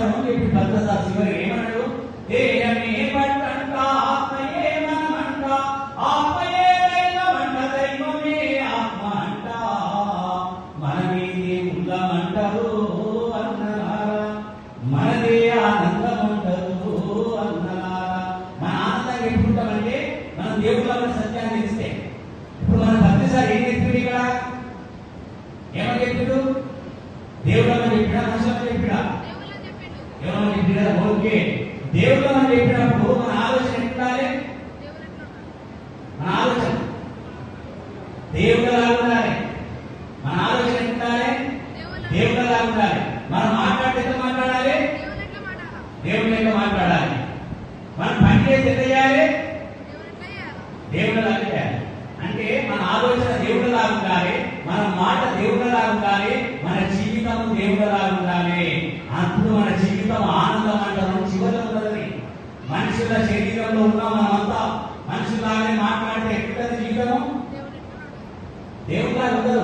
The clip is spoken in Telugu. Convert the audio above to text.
పరమం చెప్పి భద్రత చివరి ఏమన్నాడు? దేహమే పట్టంట ఆత్మయే మనమంట, ఆత్మయే దైవమంట, దైవమే ఆత్మ అంట, మనమే దేవుళ్ళమంటారు అన్నారా, మనదే ఆనందమంటారు అన్నారా. మన ఆనందంగా ఎప్పుడుంటామంటే మనం దేవుళ్ళ సత్యాన్ని తెలిస్తే. ఇప్పుడు మన భక్తిసారి ఏం చెప్పిండు? ఇక్కడ ఏమని చెప్పిండు? దేవుళ్ళని చెప్పినా మనుషులని చెప్పినా? ఎవరని చెప్పినా? ఓకే, దేవుళ్ళని చెప్పినప్పుడు మన ఆలోచన ఎట్లుండాలి? మన ఆలోచన దేవుళ్ళలా ఉండాలి. మన ఆలోచన ఎట్లుండాలి? దేవుళ్ళలా ఉండాలి. మనం మాట్లాడితే మాట్లాడాలి, దేవుళ్ళ ఎట్లా మాట్లాడాలి. మనం పని చేసి ఎట్లా చేయాలి? దేవుళ్ళలా చేయాలి. అంటే మన ఆలోచన దేవుళ్ళలా ఉండాలి, మన మాట దేవుళ్ళలా ఉండాలి, మన జీవితం దేవుళ్ళలా ఉండాలి. అప్పుడు మన జీవితం ఆనందం అంటారు చివరిలో ఉన్నదని. మనుషుల శరీరంలో ఉన్న మనమంతా మనుషులాగానే మాట్లాడితే ఎట్లుంటది జీవితము? దేవుళ్ళ ఉండదు.